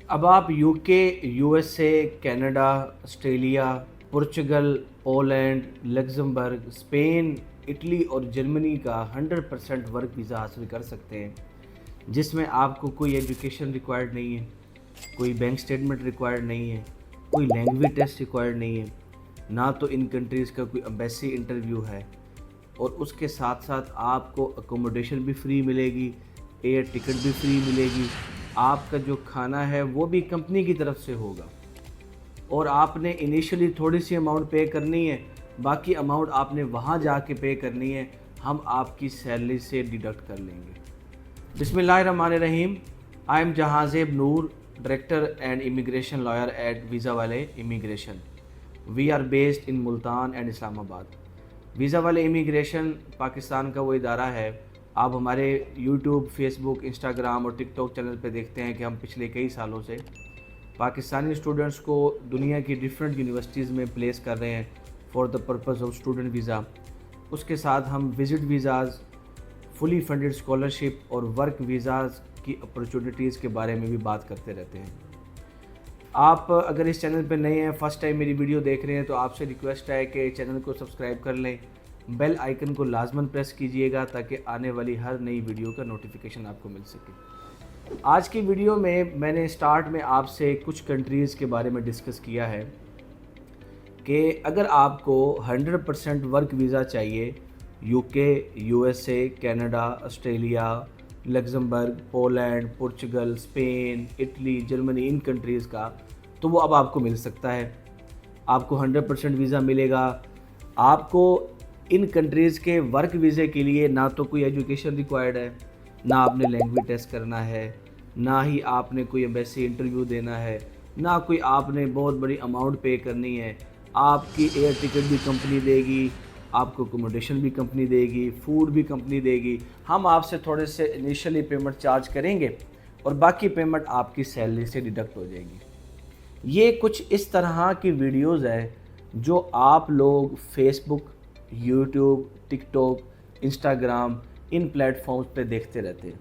اب آپ U K, U S A, Canada, Australia, Portugal, Poland, Luxembourg, Spain, Italy اور Germany کا 100% work visa حاصل کر سکتے ہیں، جس میں آپ کو کوئی ایجوکیشن ریکوائرڈ نہیں ہے، کوئی بینک سٹیٹمنٹ ریکوائرڈ نہیں ہے، کوئی لینگویج ٹیسٹ ریکوائرڈ نہیں ہے، نہ تو ان کنٹریز کا کوئی امبیسی انٹرویو ہے، اور اس کے ساتھ ساتھ آپ کو اکوموڈیشن بھی فری ملے گی، ایئر ٹکٹ بھی فری ملے گی، آپ کا جو کھانا ہے وہ بھی کمپنی کی طرف سے ہوگا، اور آپ نے انیشلی تھوڑی سی اماؤنٹ پے کرنی ہے، باقی اماؤنٹ آپ نے وہاں جا کے پے کرنی ہے، ہم آپ کی سیلری سے ڈیڈکٹ کر لیں گے۔ بسم اللہ الرحمن الرحیم۔ I am Jahanzeb Noor, director and immigration lawyer at visa والے immigration. We are based in Multan and Islamabad. Visa والے امیگریشن پاکستان کا وہ ادارہ ہے، آپ ہمارے یوٹیوب، فیس بک، انسٹاگرام اور ٹک ٹاک چینل پہ دیکھتے ہیں کہ ہم پچھلے کئی سالوں سے پاکستانی اسٹوڈنٹس کو دنیا کی ڈیفرنٹ یونیورسٹیز میں پلیس کر رہے ہیں for the purpose of student visa. اس کے ساتھ ہم visit visas, fully funded scholarship اور ورک ویزاز کی اپرچونیٹیز کے بارے میں بھی بات کرتے رہتے ہیں۔ آپ اگر اس چینل پہ نئے ہیں، فرسٹ ٹائم میری ویڈیو دیکھ رہے ہیں، تو آپ سے ریکویسٹ ہے کہ چینل کو سبسکرائب کر لیں، بیل آئیکن کو لازماً پریس کیجئے گا تاکہ آنے والی ہر نئی ویڈیو کا نوٹیفیکیشن آپ کو مل سکے۔ آج کی ویڈیو میں نے سٹارٹ میں آپ سے کچھ کنٹریز کے بارے میں ڈسکس کیا ہے کہ اگر آپ کو 100% ورک ویزا چاہیے U K, U S A, Canada, Australia, Luxembourg, Poland, Portugal, Spain, Italy, Germany, ان کنٹریز کا، تو وہ اب آپ کو مل سکتا ہے۔ آپ کو 100% ویزا ملے گا۔ آپ کو ان کنٹریز کے ورک ویزے کے لیے نہ تو کوئی ایجوکیشن ریکوائرڈ ہے، نہ آپ نے لینگویج ٹیسٹ کرنا ہے، نہ ہی آپ نے کوئی ایمبیسی انٹرویو دینا ہے، نہ کوئی آپ نے بہت بڑی اماؤنٹ پے کرنی ہے۔ آپ کی ایئر ٹکٹ بھی کمپنی دے گی، آپ کو اکوموڈیشن بھی کمپنی دے گی، فوڈ بھی کمپنی دے گی۔ ہم آپ سے تھوڑے سے انیشلی پیمنٹ چارج کریں گے اور باقی پیمنٹ آپ کی سیلری سے ڈیڈکٹ ہو جائے گی۔ یہ کچھ اس طرح کی ویڈیوز ہے جو آپ لوگ فیس بک، یوٹیوب، ٹک ٹاک، انسٹاگرام، ان پلیٹ فارمز پہ دیکھتے رہتے ہیں،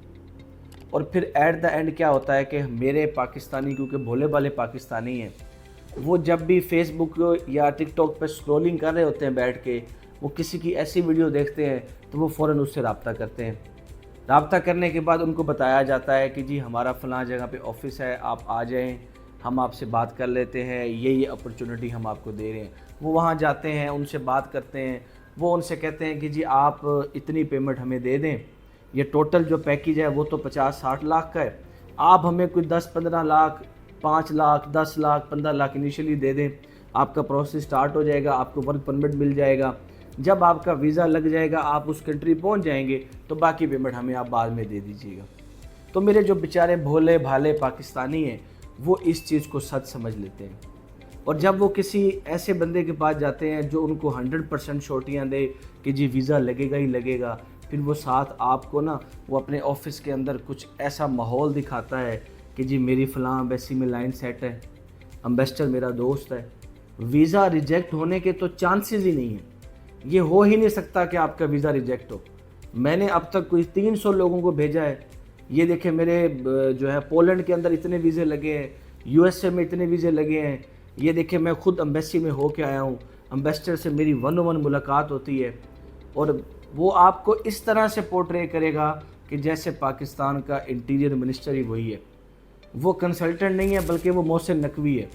اور پھر ایٹ دا اینڈ کیا ہوتا ہے کہ میرے پاکستانی، کیونکہ بھولے بھالے پاکستانی ہیں، وہ جب بھی فیس بک یا ٹک ٹاک پہ سکرولنگ کر رہے ہوتے ہیں بیٹھ کے، وہ کسی کی ایسی ویڈیو دیکھتے ہیں تو وہ فوراً اس سے رابطہ کرتے ہیں۔ رابطہ کرنے کے بعد ان کو بتایا جاتا ہے کہ جی ہمارا فلاں جگہ پہ آفس ہے، آپ آ جائیں، ہم آپ سے بات کر لیتے ہیں، یہ اپرچونٹی ہم آپ کو دے رہے ہیں۔ وہ وہاں جاتے ہیں، ان سے بات کرتے ہیں، وہ ان سے کہتے ہیں کہ جی آپ اتنی پیمنٹ ہمیں دے دیں، یہ ٹوٹل جو پیکیج ہے وہ تو 50-60 لاکھ کا ہے، آپ ہمیں کوئی 10-15 لاکھ، 5 لاکھ، 10 لاکھ، 15 لاکھ انیشلی دے دیں، آپ کا پروسیس سٹارٹ ہو جائے گا، آپ کو ورک پرمٹ مل جائے گا۔ جب آپ کا ویزا لگ جائے گا، آپ اس کنٹری پہنچ جائیں گے، تو باقی پیمنٹ ہمیں آپ بعد میں دے دیجیے گا۔ تو میرے جو بیچارے بھولے بھالے پاکستانی ہیں، وہ اس چیز کو سچ سمجھ لیتے ہیں، اور جب وہ کسی ایسے بندے کے پاس جاتے ہیں جو ان کو 100% شورٹیاں دے کہ جی ویزا لگے گا ہی لگے گا، پھر وہ ساتھ آپ کو وہ اپنے آفس کے اندر کچھ ایسا ماحول دکھاتا ہے کہ جی میری فلاں ایمبیسی میں لائن سیٹ ہے، امبیسڈر میرا دوست ہے، ویزا ریجیکٹ ہونے کے تو چانسز ہی نہیں ہیں۔ یہ ہو ہی نہیں سکتا کہ آپ کا ویزا ریجیکٹ ہو۔ میں نے اب تک کوئی 300 لوگوں کو بھیجا ہے، یہ دیکھیں میرے جو ہے پولینڈ کے اندر اتنے ویزے لگے ہیں، یو ایس اے میں اتنے ویزے لگے ہیں، یہ دیکھیں میں خود امبیسی میں ہو کے آیا ہوں، امبیسڈر سے میری 1-on-1 ملاقات ہوتی ہے، اور وہ آپ کو اس طرح سے پورٹرے کرے گا کہ جیسے پاکستان کا انٹیریئر منسٹر ہی وہی ہے۔ وہ کنسلٹنٹ نہیں ہے بلکہ وہ محسن نقوی ہے۔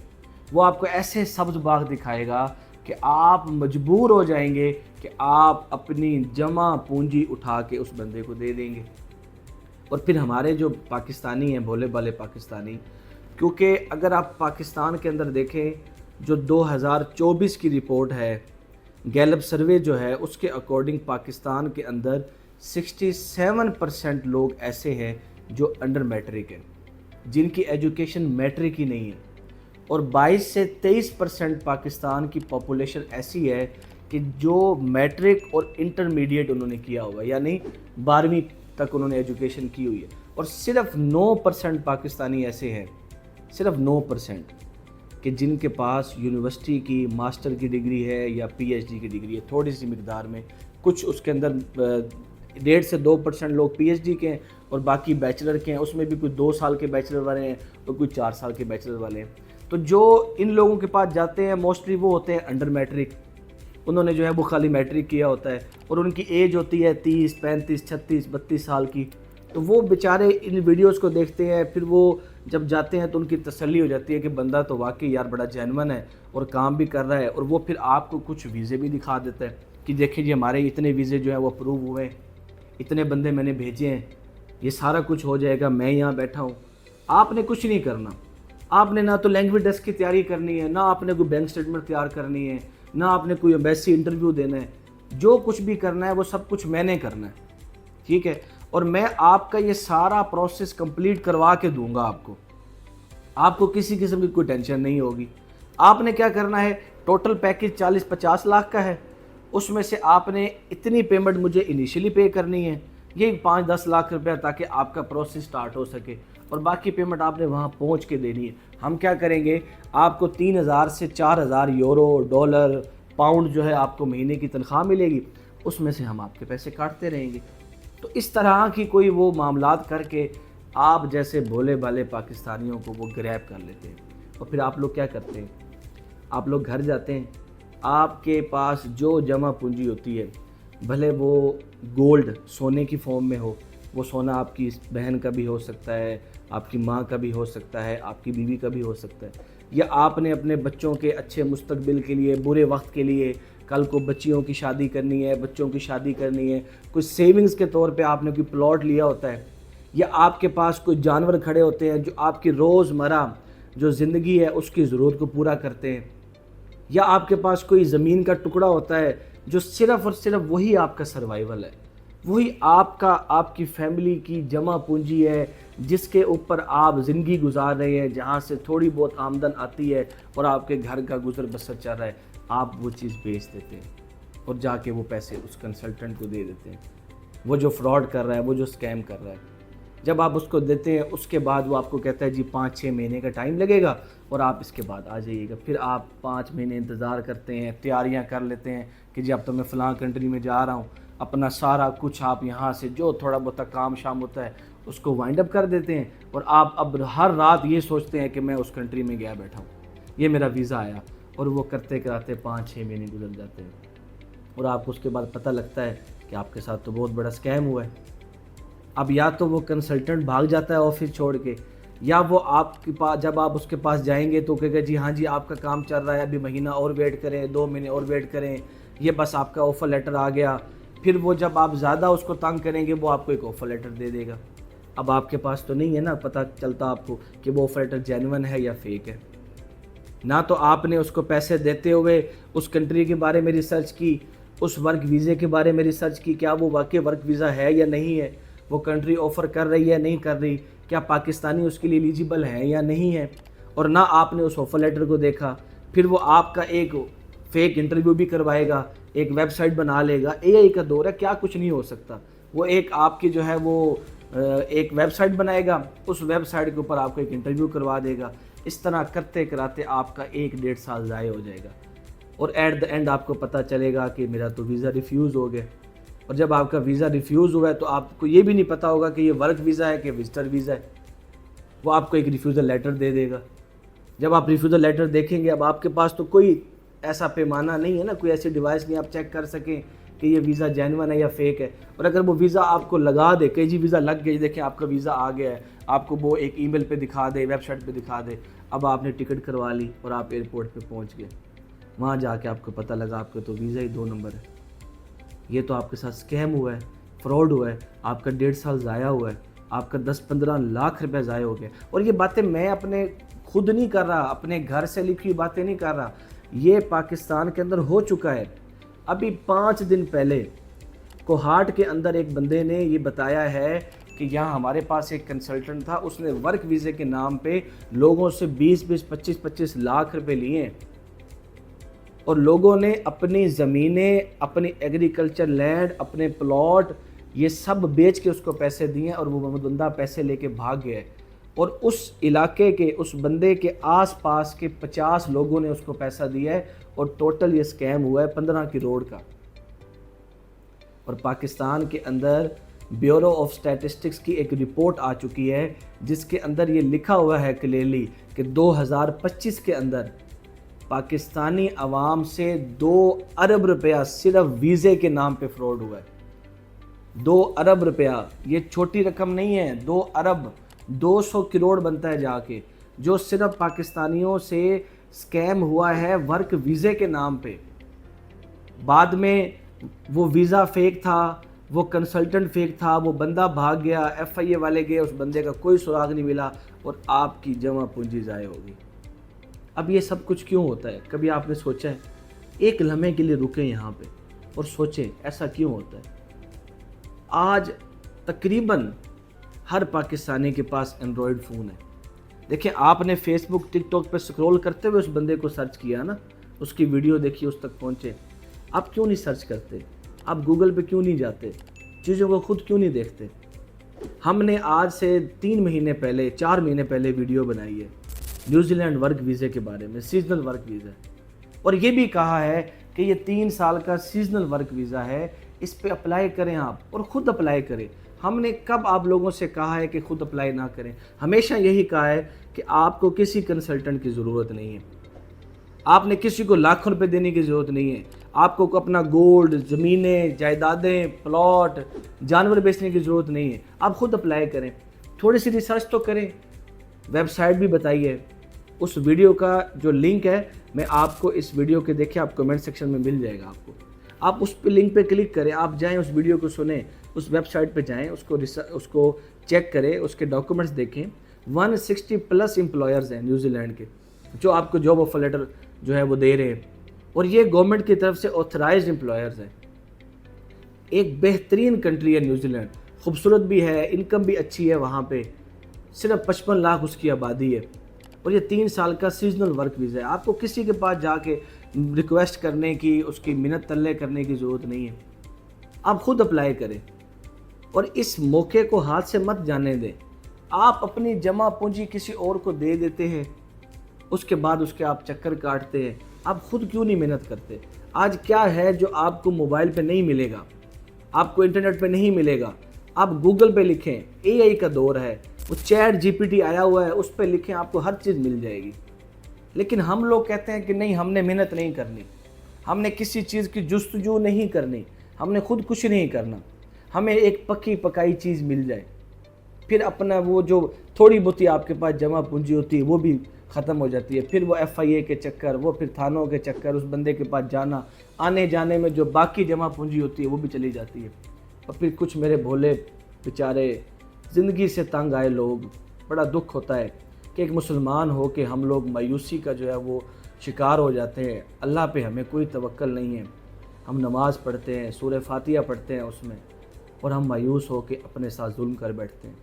وہ آپ کو ایسے سبز باغ دکھائے گا کہ آپ مجبور ہو جائیں گے کہ آپ اپنی جمع پونجی اٹھا کے اس بندے کو دے دیں گے۔ اور پھر ہمارے جو پاکستانی ہیں، بھولے بھالے پاکستانی، کیونکہ اگر آپ پاکستان کے اندر دیکھیں، جو 2024 کی رپورٹ ہے، گیلپ سروے جو ہے، اس کے اکارڈنگ پاکستان کے اندر 67% لوگ ایسے ہیں جو انڈر میٹرک ہیں، جن کی ایجوکیشن میٹرک ہی نہیں ہے، اور 22 سے 23% پاکستان کی پاپولیشن ایسی ہے کہ جو میٹرک اور انٹرمیڈیٹ انہوں نے کیا ہوا ہے، یعنی 12ویں تک انہوں نے ایجوکیشن کی ہوئی ہے، اور صرف 9% پاکستانی ایسے ہیں، صرف 9%، کہ جن کے پاس یونیورسٹی کی ماسٹر کی ڈگری ہے یا پی ایچ ڈی کی ڈگری ہے، تھوڑی سی مقدار میں، کچھ اس کے اندر 1.5 سے 2% لوگ پی ایچ ڈی کے ہیں اور باقی بیچلر کے ہیں، اس میں بھی کوئی 2 سال کے بیچلر والے ہیں اور کوئی 4 سال کے بیچلر والے ہیں۔ تو جو ان لوگوں کے پاس جاتے ہیں موسٹلی وہ ہوتے ہیں انڈر میٹرک، انہوں نے جو ہے وہ خالی میٹرک کیا ہوتا ہے اور ان کی ایج ہوتی ہے 30 35 36 32 سال کی۔ تو وہ بیچارے ان ویڈیوز کو دیکھتے ہیں، پھر وہ جب جاتے ہیں تو ان کی تسلی ہو جاتی ہے کہ بندہ تو واقعی یار بڑا جینون ہے اور کام بھی کر رہا ہے، اور وہ پھر آپ کو کچھ ویزے بھی دکھا دیتا ہے کہ دیکھیں جی ہمارے اتنے ویزے جو ہیں وہ اپروو ہوئے ہیں، اتنے بندے میں نے بھیجے ہیں، یہ سارا کچھ ہو جائے گا، میں یہاں بیٹھا ہوں۔ آپ نے کچھ نہیں کرنا، آپ نے نہ تو لینگویج ٹیسٹ کی تیاری کرنی ہے، نہ آپ نے کوئی بینک سٹیٹمنٹ تیار کرنی ہے، نہ آپ نے کوئی ایمبیسی انٹرویو دینا ہے۔ جو کچھ بھی کرنا ہے وہ سب کچھ میں نے کرنا ہے، ٹھیک ہے؟ اور میں آپ کا یہ سارا پروسیس کمپلیٹ کروا کے دوں گا آپ کو کسی قسم کی کوئی ٹینشن نہیں ہوگی۔ آپ نے کیا کرنا ہے، ٹوٹل پیکج 40-50 لاکھ کا ہے، اس میں سے آپ نے اتنی پیمنٹ مجھے انیشلی پے کرنی ہے، یہ 5-10 لاکھ روپیہ، تاکہ آپ کا پروسیس سٹارٹ ہو سکے، اور باقی پیمنٹ آپ نے وہاں پہنچ کے دینی ہے۔ ہم کیا کریں گے، آپ کو 3,000 سے 4,000 یورو، ڈالر، پاؤنڈ جو ہے آپ کو مہینے کی تنخواہ ملے گی، اس میں سے ہم آپ کے پیسے کاٹتے رہیں گے۔ تو اس طرح کی کوئی وہ معاملات کر کے آپ جیسے بھولے بھالے پاکستانیوں کو وہ گریب کر لیتے ہیں، اور پھر آپ لوگ کیا کرتے ہیں، آپ لوگ گھر جاتے ہیں، آپ کے پاس جو جمع پونجی ہوتی ہے، بھلے وہ گولڈ سونے کی فارم میں ہو، وہ سونا آپ کی بہن کا بھی ہو سکتا ہے، آپ کی ماں کا بھی ہو سکتا ہے، آپ کی بیوی کا بھی ہو سکتا ہے، یا آپ نے اپنے بچوں کے اچھے مستقبل کے لیے، برے وقت کے لیے، کل کو بچیوں کی شادی کرنی ہے، بچوں کی شادی کرنی ہے، کوئی سیونگز کے طور پہ آپ نے کوئی پلاٹ لیا ہوتا ہے، یا آپ کے پاس کوئی جانور کھڑے ہوتے ہیں جو آپ کی روزمرہ جو زندگی ہے اس کی ضرورت کو پورا کرتے ہیں، یا آپ کے پاس کوئی زمین کا ٹکڑا ہوتا ہے جو صرف اور صرف وہی آپ کا سروائیول ہے، وہی آپ کی فیملی کی جمع پونجی ہے، جس کے اوپر آپ زندگی گزار رہے ہیں، جہاں سے تھوڑی بہت آمدن آتی ہے اور آپ کے گھر کا گزر بسر چل رہا ہے، آپ وہ چیز بیچ دیتے ہیں اور جا کے وہ پیسے اس کنسلٹنٹ کو دے دیتے ہیں، وہ جو فراڈ کر رہا ہے، وہ جو اسکیم کر رہا ہے۔ جب آپ اس کو دیتے ہیں، اس کے بعد وہ آپ کو کہتا ہے جی 5-6 مہینے کا ٹائم لگے گا اور آپ اس کے بعد آ جائیے گا۔ پھر آپ 5 مہینے انتظار کرتے ہیں، تیاریاں کر لیتے ہیں کہ جی اب تو میں فلاں کنٹری میں جا رہا ہوں، اپنا سارا کچھ آپ یہاں سے جو تھوڑا بہت کام شام ہوتا ہے اس کو وائنڈ اپ کر دیتے ہیں، اور آپ اب ہر رات یہ سوچتے ہیں کہ میں اس کنٹری میں گیا بیٹھا ہوں، یہ میرا ویزا آیا، اور وہ کرتے کراتے 5-6 مہینے گزر جاتے ہیں، اور آپ کو اس کے بعد پتہ لگتا ہے کہ آپ کے ساتھ تو بہت بڑا اسکیم ہوا ہے۔ اب یا تو وہ کنسلٹنٹ بھاگ جاتا ہے آفس چھوڑ کے، یا وہ آپ کے پاس جب آپ اس کے پاس جائیں گے تو کہے گا جی ہاں جی آپ کا کام چل رہا ہے، ابھی مہینہ اور ویٹ کریں، 2 مہینے اور ویٹ کریں، یہ بس آپ کا آفر لیٹر آ گیا۔ پھر وہ جب آپ زیادہ اس کو تنگ کریں گے وہ آپ کو ایک آفر لیٹر دے دے گا۔ اب آپ کے پاس تو نہیں ہے نا پتہ چلتا آپ کو کہ وہ آفر لیٹر جینون ہے یا فیک ہے، نہ تو آپ نے اس کو پیسے دیتے ہوئے اس کنٹری کے بارے میں ریسرچ کی، اس ورک ویزے کے بارے میں ریسرچ کی، کیا وہ واقعی ورک ویزا ہے یا نہیں ہے، وہ کنٹری آفر کر رہی ہے نہیں کر رہی، کیا پاکستانی اس کے لیے ایلیجیبل ہیں یا نہیں ہے، اور نہ آپ نے اس آفر لیٹر کو دیکھا۔ پھر وہ آپ کا ایک فیک انٹرویو بھی کروائے گا، ایک ویب سائٹ بنا لے گا۔ اے آئی کا دور ہے، کیا کچھ نہیں ہو سکتا۔ وہ ایک آپ کی جو ہے وہ ایک ویب سائٹ بنائے گا، اس ویب سائٹ کے اوپر آپ کو ایک انٹرویو کروا دے گا۔ اس طرح کرتے کراتے آپ کا 1-1.5 سال ضائع ہو جائے گا، اور ایٹ دا اینڈ آپ کو پتہ چلے گا کہ میرا تو ویزا ریفیوز ہو گیا۔ اور جب آپ کا ویزا ریفیوز ہوا ہے تو آپ کو یہ بھی نہیں پتہ ہوگا کہ یہ ورک ویزا ہے کہ وزٹر ویزا ہے، وہ آپ کو ایک ریفیوزل لیٹر دے دے گا۔ جب آپ ریفیوزل لیٹر دیکھیں گے، اب آپ کے پاس تو کوئی ایسا پیمانہ نہیں ہے نا، کوئی ایسی ڈیوائس نہیں آپ چیک کر سکیں کہ یہ ویزا جینون ہے یا فیک ہے، اور اگر وہ ویزا آپ کو لگا دے کہ جی ویزا لگ گئی، دیکھیں آپ کا ویزا آ گیا ہے، آپ کو وہ ایک ای میل پہ دکھا دے، ویب سائٹ پہ دکھا دے، اب آپ نے ٹکٹ کروا لی اور آپ ایئرپورٹ پہ پہنچ گئے، وہاں جا کے آپ کو پتہ لگا آپ کا تو ویزا ہی 2 نمبر ہے، یہ تو آپ کے ساتھ اسکیم ہوا ہے، فراڈ ہوا ہے، آپ کا 1.5 سال ضائع ہوا ہے، آپ کا 10-15 لاکھ روپے ضائع ہو گئے۔ اور یہ باتیں میں اپنے خود نہیں کر رہا، اپنے گھر سے لکھی ہوئی باتیں نہیں کر رہا، یہ پاکستان کے اندر ہو چکا ہے۔ ابھی 5 دن پہلے کوہاٹ کے اندر ایک بندے نے یہ بتایا ہے کہ یہاں ہمارے پاس ایک کنسلٹنٹ تھا، اس نے ورک ویزے کے نام پہ لوگوں سے 20-20 25-25 لاکھ روپے لیے ہیں، اور لوگوں نے اپنی زمینیں، اپنی ایگریکلچر لینڈ، اپنے پلاٹ یہ سب بیچ کے اس کو پیسے دیے ہیں، اور وہ بندہ پیسے لے کے بھاگ گیا ہے، اور اس علاقے کے اس بندے کے آس پاس کے 50 لوگوں نے اس کو پیسہ دیا ہے، اور ٹوٹل یہ اسکیم ہوا ہے 15 کروڑ کا۔ اور پاکستان کے اندر بیورو آف اسٹیٹسٹکس کی ایک رپورٹ آ چکی ہے جس کے اندر یہ لکھا ہوا ہے کلیئرلی کہ 2025 کے اندر پاکستانی عوام سے 2 ارب روپیہ صرف ویزے کے نام پہ فراڈ ہوا ہے۔ 2 ارب روپیہ، یہ چھوٹی رقم نہیں ہے، 2 ارب 200 کروڑ بنتا ہے جا کے، جو صرف پاکستانیوں سے سکیم ہوا ہے ورک ویزے کے نام پہ۔ بعد میں وہ ویزا فیک تھا، وہ کنسلٹنٹ فیک تھا، وہ بندہ بھاگ گیا، ایف آئی اے والے گئے، اس بندے کا کوئی سراغ نہیں ملا اور آپ کی جمع پونجی ضائع ہوگی۔ اب یہ سب کچھ کیوں ہوتا ہے؟ کبھی آپ نے سوچا ہے؟ ایک لمحے کے لیے رکیں یہاں پہ اور سوچیں ایسا کیوں ہوتا ہے؟ آج تقریباً ہر پاکستانی کے پاس اینڈرائڈ فون ہے۔ دیکھیں، آپ نے فیس بک ٹک ٹاک پہ سکرول کرتے ہوئے اس بندے کو سرچ کیا نا، اس کی ویڈیو دیکھی، اس تک پہنچے۔ آپ کیوں نہیں سرچ کرتے؟ آپ گوگل پہ کیوں نہیں جاتے؟ چیزوں کو خود کیوں نہیں دیکھتے؟ ہم نے آج سے 4 مہینے پہلے ویڈیو بنائی ہے نیوزی لینڈ ورک ویزے کے بارے میں، سیزنل ورک ویزا، اور یہ بھی کہا ہے کہ یہ 3 سال کا سیزنل ورک ویزا ہے، اس پہ اپلائی کریں آپ، اور خود اپلائی کریں۔ ہم نے کب آپ لوگوں سے کہا ہے کہ خود اپلائی نہ کریں؟ ہمیشہ یہی کہا ہے کہ آپ کو کسی کنسلٹنٹ کی ضرورت نہیں ہے، آپ نے کسی کو لاکھوں روپے دینے کی ضرورت نہیں ہے، آپ کو اپنا گولڈ، زمینیں، جائیدادیں، پلاٹ، جانور بیچنے کی ضرورت نہیں ہے، آپ خود اپلائی کریں۔ تھوڑی سی ریسرچ تو کریں، ویب سائٹ بھی بتائیے۔ اس ویڈیو کا جو لنک ہے میں آپ کو اس ویڈیو کے دیکھیں، آپ کمنٹ سیکشن میں مل جائے گا آپ کو، آپ اس پہ لنک پہ کلک کریں، آپ جائیں اس ویڈیو کو سنیں، اس ویب سائٹ پہ جائیں، اس کو چیک کریں، اس کے ڈاکومنٹس دیکھیں۔ 160+ امپلائرز ہیں نیوزی لینڈ کے جو آپ کو جاب آفر لیٹر جو ہے وہ دے رہے ہیں، اور یہ گورنمنٹ کی طرف سے آتھرائزڈ امپلائرز ہیں۔ ایک بہترین کنٹری ہے نیوزی لینڈ، خوبصورت بھی ہے، انکم بھی اچھی ہے وہاں پہ، صرف 55 لاکھ اس کی آبادی ہے، اور یہ 3 سال کا سیزنل ورک ویزا ہے۔ آپ کو کسی کے پاس جا کے ریکویسٹ کرنے کی، اس کی منت تلے کرنے کی ضرورت نہیں ہے، آپ خود اپلائی کریں، اور اس موقع کو ہاتھ سے مت جانے دیں۔ آپ اپنی جمع پونجی کسی اور کو دے دیتے ہیں، اس کے بعد اس کے آپ چکر کاٹتے ہیں، آپ خود کیوں نہیں محنت کرتے؟ آج کیا ہے جو آپ کو موبائل پہ نہیں ملے گا، آپ کو انٹرنیٹ پہ نہیں ملے گا؟ آپ گوگل پہ لکھیں، اے آئی کا دور ہے، وہ چیٹ جی پی ٹی آیا ہوا ہے، اس پہ لکھیں، آپ کو ہر چیز مل جائے گی۔ لیکن ہم لوگ کہتے ہیں کہ نہیں، ہم نے محنت نہیں کرنی، ہم نے کسی چیز کی جستجو نہیں کرنی، ہم نے خود کچھ نہیں کرنا، ہمیں ایک پکی پکائی چیز مل جائے، پھر اپنا وہ جو تھوڑی بہتی آپ کے پاس جمع پونجی ہوتی ہے وہ بھی ختم ہو جاتی ہے، پھر وہ ایف آئی اے کے چکر، وہ پھر تھانوں کے چکر، اس بندے کے پاس جانا آنے جانے میں جو باقی جمع پونجی ہوتی ہے وہ بھی چلی جاتی ہے، اور پھر کچھ میرے بھولے بیچارے زندگی سے تنگ آئے لوگ، بڑا دکھ ہوتا ہے کہ ایک مسلمان ہو کے ہم لوگ مایوسی کا جو ہے وہ شکار ہو جاتے ہیں۔ اللہ پہ ہمیں کوئی توکل نہیں ہے، ہم نماز پڑھتے ہیں، سورہ فاتحہ پڑھتے ہیں اس میں، اور ہم مایوس ہو کے اپنے ساتھ ظلم کر بیٹھتے ہیں،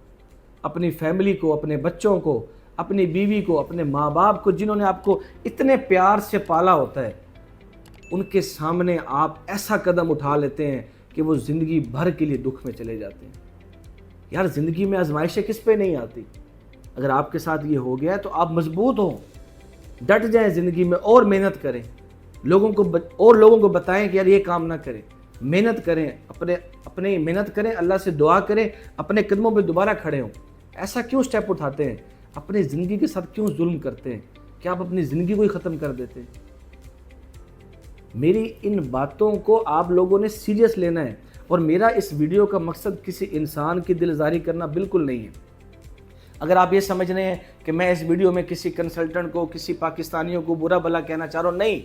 اپنی فیملی کو، اپنے بچوں کو، اپنی بیوی کو، اپنے ماں باپ کو، جنہوں نے آپ کو اتنے پیار سے پالا ہوتا ہے، ان کے سامنے آپ ایسا قدم اٹھا لیتے ہیں کہ وہ زندگی بھر کے لیے دکھ میں چلے جاتے ہیں۔ یار زندگی میں آزمائشیں کس پہ نہیں آتی؟ اگر آپ کے ساتھ یہ ہو گیا ہے تو آپ مضبوط ہوں، ڈٹ جائیں زندگی میں اور محنت کریں، لوگوں کو بتائیں کہ یار یہ کام نہ کریں، محنت کریں، اپنے محنت کریں، اللہ سے دعا کریں، اپنے قدموں پہ دوبارہ کھڑے ہوں۔ ایسا کیوں سٹیپ اٹھاتے ہیں؟ اپنی زندگی کے ساتھ کیوں ظلم کرتے ہیں؟ کیا آپ اپنی زندگی کو ہی ختم کر دیتے ہیں؟ میری ان باتوں کو آپ لوگوں نے سیریس لینا ہے، اور میرا اس ویڈیو کا مقصد کسی انسان کی دلزاری کرنا بالکل نہیں ہے۔ اگر آپ یہ سمجھ رہے ہیں کہ میں اس ویڈیو میں کسی کنسلٹنٹ کو، کسی پاکستانیوں کو برا بھلا کہنا چاہ رہا ہوں، نہیں،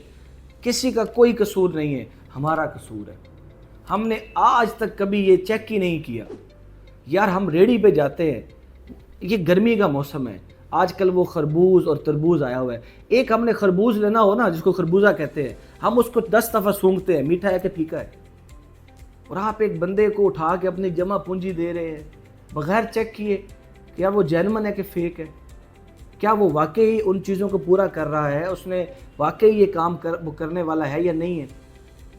کسی کا کوئی قصور نہیں ہے، ہمارا قصور ہے۔ ہم نے آج تک کبھی یہ چیک ہی نہیں کیا۔ یار ہم ریڑھی پہ جاتے ہیں، یہ گرمی کا موسم ہے، آج کل وہ خربوز اور تربوز آیا ہوا ہے، ایک ہم نے خربوز لینا ہو نا، جس کو خربوزہ کہتے ہیں، ہم اس کو 10 دفعہ سونگھتے ہیں، میٹھا ہے کہ پھیکا ہے، اور آپ ایک بندے کو اٹھا کے اپنی جمع پونجی دے رہے ہیں بغیر چیک کیے کہ یار وہ جینون ہے کہ فیک ہے، کیا وہ واقعی ان چیزوں کو پورا کر رہا ہے، اس نے واقعی یہ کام کرنے والا ہے یا نہیں ہے۔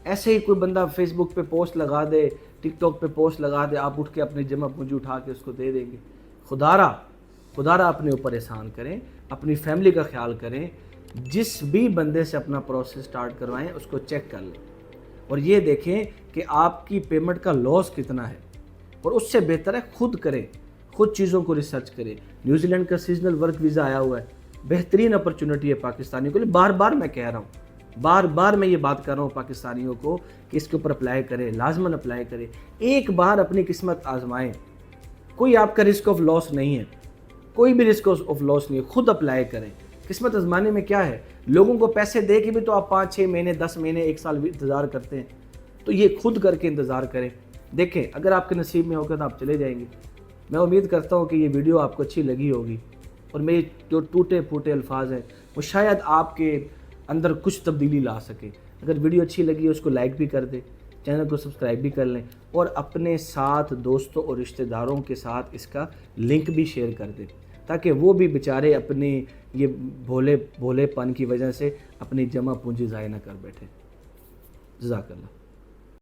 ایسے ہی کوئی بندہ فیس بک پہ پوسٹ لگا دے، ٹک ٹاک پہ پوسٹ لگا دے، آپ اٹھ کے اپنی جمع پونجی اٹھا کے اس کو دے دیں گے۔ خدا را اپنے اوپر احسان کریں، اپنی فیملی کا خیال کریں، جس بھی بندے سے اپنا پروسیس سٹارٹ کروائیں اس کو چیک کر لیں، اور یہ دیکھیں کہ آپ کی پیمنٹ کا لاس کتنا ہے، اور اس سے بہتر ہے خود کریں، خود چیزوں کو ریسرچ کریں۔ نیوزی لینڈ کا سیزنل ورک ویزا آیا ہوا ہے، بہترین اپرچونٹی ہے پاکستانیوں کے لیے، بار بار میں کہہ رہا ہوں، بار بار میں یہ بات کر رہا ہوں پاکستانیوں کو کہ اس کے اوپر اپلائی کریں، لازماً اپلائی کریں، ایک بار اپنی قسمت آزمائیں، کوئی آپ کا رسک آف لاس نہیں ہے، کوئی بھی رسک آف لاس نہیں ہے، خود اپلائی کریں۔ قسمت آزمانے میں کیا ہے، لوگوں کو پیسے دے کے بھی تو آپ 5-6 مہینے 10 مہینے 1 سال بھی انتظار کرتے ہیں، تو یہ خود کر کے انتظار کریں، دیکھیں اگر آپ کے نصیب میں ہوگا تو آپ چلے جائیں گے۔ میں امید کرتا ہوں کہ یہ ویڈیو آپ کو اچھی لگی ہوگی، اور میرے جو ٹوٹے پھوٹے الفاظ ہیں وہ شاید آپ کے اندر کچھ تبدیلی لا سکے۔ اگر ویڈیو اچھی لگی ہے اس کو لائک بھی کر دیں، چینل کو سبسکرائب بھی کر لیں، اور اپنے ساتھ دوستوں اور رشتہ داروں کے ساتھ اس کا لنک بھی شیئر کر دیں، تاکہ وہ بھی بیچارے اپنی یہ بھولے پن کی وجہ سے اپنی جمع پونجی ضائع نہ کر بیٹھے۔ جزاک اللہ۔